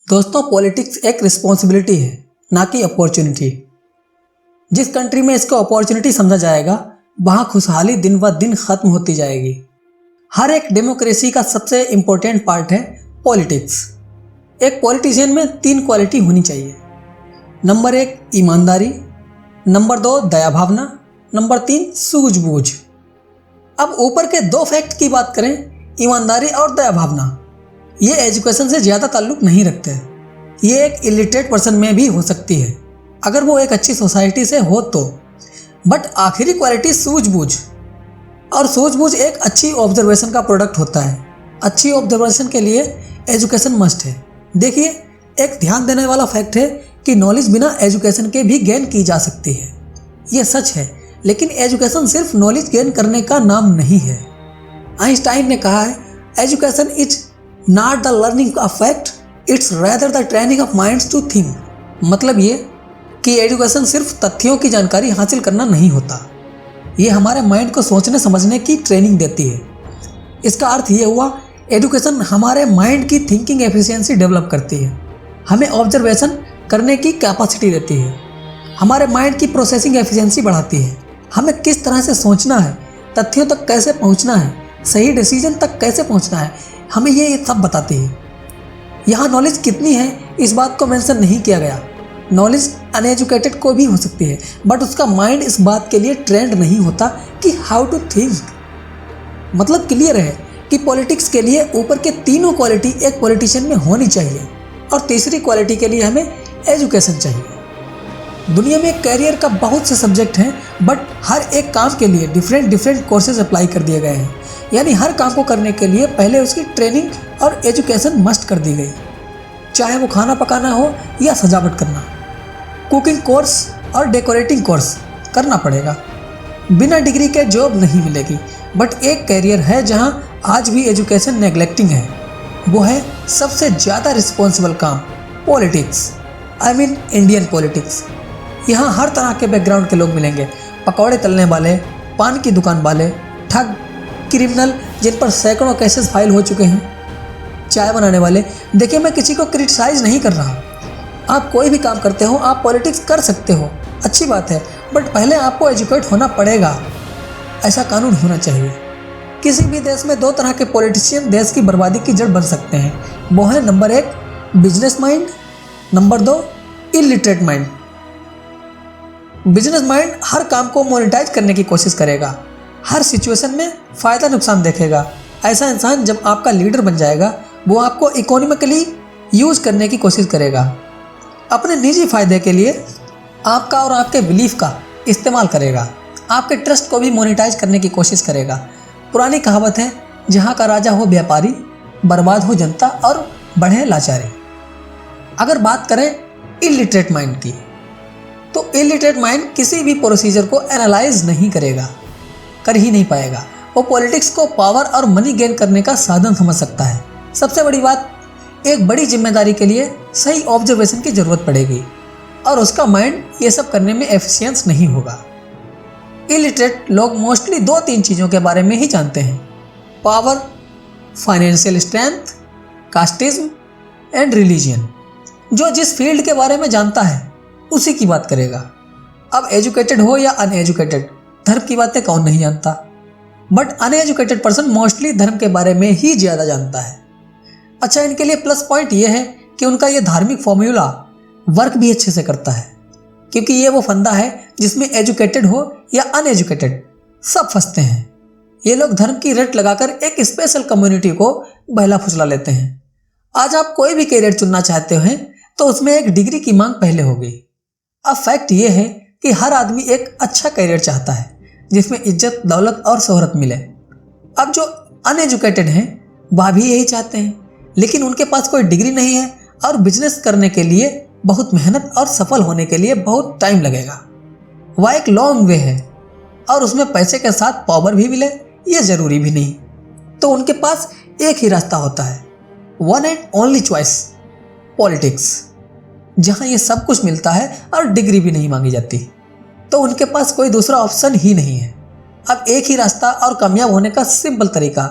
दोस्तों, पॉलिटिक्स एक रिस्पॉन्सिबिलिटी है, ना कि अपॉर्चुनिटी। जिस कंट्री में इसको अपॉर्चुनिटी समझा जाएगा, वहाँ खुशहाली दिन ब दिन खत्म होती जाएगी। हर एक डेमोक्रेसी का सबसे इम्पोर्टेंट पार्ट है पॉलिटिक्स। एक पॉलिटिशियन में 3 क्वालिटी होनी चाहिए। नंबर 1 ईमानदारी, नंबर 2 दया भावना, नंबर 3 सूझबूझ। अब ऊपर के 2 फैक्ट की बात करें, ईमानदारी और दया भावना, ये एजुकेशन से ज़्यादा ताल्लुक नहीं रखते। ये एक इलिटरेट पर्सन में भी हो सकती है, अगर वो एक अच्छी सोसाइटी से हो तो। बट आखिरी क्वालिटी सूझबूझ, और सूझबूझ एक अच्छी ऑब्जर्वेशन का प्रोडक्ट होता है। अच्छी ऑब्जर्वेशन के लिए एजुकेशन मस्ट है। देखिए, एक ध्यान देने वाला फैक्ट है कि नॉलेज बिना एजुकेशन के भी गेन की जा सकती है। ये सच है, लेकिन एजुकेशन सिर्फ नॉलेज गेन करने का नाम नहीं है। आइंस्टाइन ने कहा है, education is not the learning of fact, it's rather the training of minds to think. मतलब ये कि एजुकेशन सिर्फ तथ्यों की जानकारी हासिल करना नहीं होता, ये हमारे माइंड को सोचने समझने की ट्रेनिंग देती है। इसका अर्थ ये हुआ, एजुकेशन हमारे माइंड की थिंकिंग एफिशिएंसी डेवलप करती है, हमें ऑब्जर्वेशन करने की कैपेसिटी देती है, हमारे माइंड की प्रोसेसिंग एफिशिएंसी बढ़ाती है, हमें किस तरह से सोचना है, तथ्यों तक कैसे पहुंचना है, सही डिसीजन तक कैसे पहुंचना है, हमें ये सब बताती है। यहाँ नॉलेज कितनी है इस बात को मेंशन नहीं किया गया। नॉलेज अनएजुकेटेड को भी हो सकती है, बट उसका माइंड इस बात के लिए ट्रेंड नहीं होता कि हाउ टू थिंक। मतलब क्लियर है कि पॉलिटिक्स के लिए ऊपर के तीनों क्वालिटी एक पॉलिटिशियन में होनी चाहिए, और तीसरी क्वालिटी के लिए हमें एजुकेशन चाहिए। दुनिया में कैरियर का बहुत से सब्जेक्ट हैं, बट हर एक काम के लिए डिफरेंट कोर्सेज अप्लाई कर दिए गए हैं। यानी हर काम को करने के लिए पहले उसकी ट्रेनिंग और एजुकेशन मस्ट कर दी गई, चाहे वो खाना पकाना हो या सजावट करना। कुकिंग कोर्स और डेकोरेटिंग कोर्स करना पड़ेगा। बिना डिग्री के जॉब नहीं मिलेगी। बट एक कैरियर है जहां आज भी एजुकेशन नेग्लेक्टिंग है, वो है सबसे ज़्यादा रिस्पॉन्सिबल काम, politics. I mean Indian politics. यहाँ हर तरह के बैकग्राउंड के लोग मिलेंगे, पकौड़े तलने वाले, पान की दुकान वाले, ठग, क्रिमिनल जिन पर सैकड़ों केसेस फाइल हो चुके हैं, चाय बनाने वाले। देखिए, मैं किसी को क्रिटिसाइज नहीं कर रहा। आप कोई भी काम करते हो, आप पॉलिटिक्स कर सकते हो, अच्छी बात है, बट पहले आपको एजुकेट होना पड़ेगा। ऐसा कानून होना चाहिए। किसी भी देश में 2 तरह के पॉलिटिशियन देश की बर्बादी की जड़ बन सकते हैं। वो है number 1 business mind, number 2 illiterate mind. Business mind हर काम को मोनेटाइज करने की कोशिश करेगा, हर सिचुएशन में फ़ायदा नुकसान देखेगा। ऐसा इंसान जब आपका लीडर बन जाएगा, वो आपको इकोनॉमिकली यूज़ करने की कोशिश करेगा, अपने निजी फ़ायदे के लिए आपका और आपके बिलीफ का इस्तेमाल करेगा, आपके ट्रस्ट को भी मोनेटाइज करने की कोशिश करेगा। पुरानी कहावत है, जहाँ का राजा हो व्यापारी, बर्बाद हो जनता और बढ़े लाचारी। अगर बात करें इलिटरेट माइंड की, तो इलिटरेट माइंड किसी भी प्रोसीजर को एनालाइज नहीं करेगा, कर ही नहीं पाएगा। वो पॉलिटिक्स को पावर और मनी गेन करने का साधन समझ सकता है। सबसे बड़ी बात, एक बड़ी जिम्मेदारी के लिए सही ऑब्जर्वेशन की जरूरत पड़ेगी, और उसका माइंड ये सब करने में एफिशिएंस नहीं होगा। इलिटरेट लोग मोस्टली 2-3 चीज़ों के बारे में ही जानते हैं, power, financial strength, casteism and religion. जो जिस फील्ड के बारे में जानता है उसी की बात करेगा। अब एजुकेटेड हो या अनएजुकेटेड, धर्म की बातें कौन नहीं जानता, बट अनएजुकेटेड पर्सन मोस्टली धर्म के बारे में ही ज़्यादा जानता है। अच्छा, इनके लिए प्लस पॉइंट ये है कि उनका ये धार्मिक फॉर्मूला वर्क भी अच्छे से करता है, क्योंकि ये वो फंदा है जिसमें एजुकेटेड हो या अनएजुकेटेड सब फंसते हैं। ये लोग धर्म की रट लगाकर एक स्पेशल कम्युनिटी को बहला फुसला लेते हैं। आज आप कोई भी कैरियर चुनना चाहते हैं तो उसमें एक डिग्री की मांग पहले होगी। अब फैक्ट ये है कि हर आदमी एक अच्छा कैरियर चाहता है जिसमें इज्जत, दौलत और शोहरत मिले। अब जो अनएजुकेटेड हैं वह भी यही चाहते हैं, लेकिन उनके पास कोई डिग्री नहीं है, और बिजनेस करने के लिए बहुत मेहनत और सफल होने के लिए बहुत टाइम लगेगा। वह एक लॉन्ग वे है, और उसमें पैसे के साथ पावर भी मिले ये ज़रूरी भी नहीं। तो उनके पास एक ही रास्ता होता है, one and only choice, politics, जहाँ ये सब कुछ मिलता है और डिग्री भी नहीं मांगी जाती। तो उनके पास कोई दूसरा ऑप्शन ही नहीं है। अब एक ही रास्ता और कामयाब होने का सिंपल तरीका,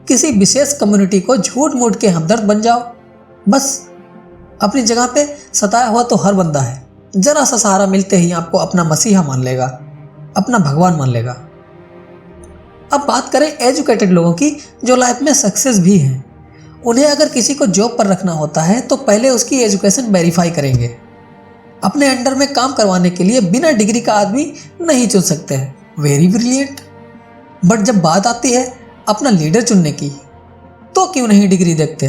किसी विशेष कम्युनिटी को झूठ मूठ के हमदर्द बन जाओ, बस अपनी जगह पे सताया हुआ तो हर बंदा है, जरा सा सहारा मिलते ही आपको अपना मसीहा मान लेगा, अपना भगवान मान लेगा। अब बात करें एजुकेटेड लोगों की जो लाइफ में सक्सेस भी हैं। उन्हें अगर किसी को जॉब पर रखना होता है तो पहले उसकी एजुकेशन वेरीफाई करेंगे। अपने अंडर में काम करवाने के लिए बिना डिग्री का आदमी नहीं चुन सकते हैं, वेरी ब्रिलियंट। बट जब बात आती है अपना लीडर चुनने की तो क्यों नहीं डिग्री देखते?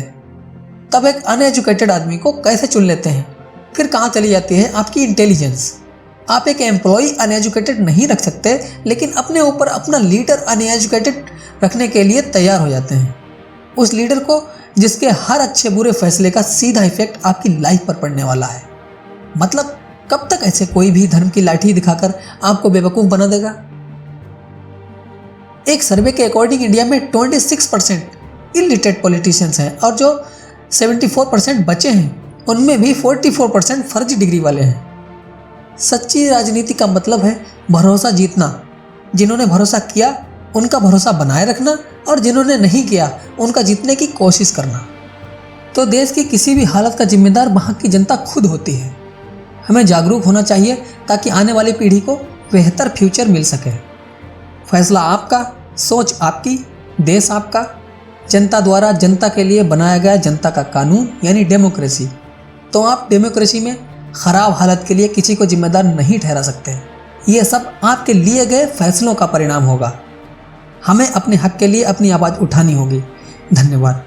तब एक अनएजुकेटेड आदमी को कैसे चुन लेते हैं? फिर कहाँ चली जाती है आपकी इंटेलिजेंस? आप एक एम्प्लॉय अनएजुकेटेड नहीं रख सकते, लेकिन अपने ऊपर अपना लीडर अनएजुकेटेड रखने के लिए तैयार हो जाते हैं। उस लीडर को जिसके हर अच्छे बुरे फैसले का सीधा इफेक्ट आपकी लाइफ पर पड़ने वाला है। मतलब कब तक ऐसे कोई भी धर्म की लाठी दिखाकर आपको बेवकूफ़ बना देगा? एक सर्वे के अकॉर्डिंग इंडिया में 26% इलिटरेट पॉलिटिशियंस हैं और जो 74% बचे हैं उनमें भी 44% फर्जी डिग्री वाले हैं। सच्ची राजनीति का मतलब है भरोसा जीतना। जिन्होंने भरोसा किया उनका भरोसा बनाए रखना और जिन्होंने नहीं किया उनका जीतने की कोशिश करना। तो देश की किसी भी हालत का जिम्मेदार वहाँ की जनता खुद होती है। हमें जागरूक होना चाहिए ताकि आने वाली पीढ़ी को बेहतर फ्यूचर मिल सके। फैसला आपका, सोच आपकी, देश आपका। जनता द्वारा जनता के लिए बनाया गया जनता का कानून यानी डेमोक्रेसी। तो आप डेमोक्रेसी में खराब हालत के लिए किसी को जिम्मेदार नहीं ठहरा सकते। ये सब आपके लिए गए फैसलों का परिणाम होगा। हमें अपने हक के लिए अपनी आवाज़ उठानी होगी। धन्यवाद।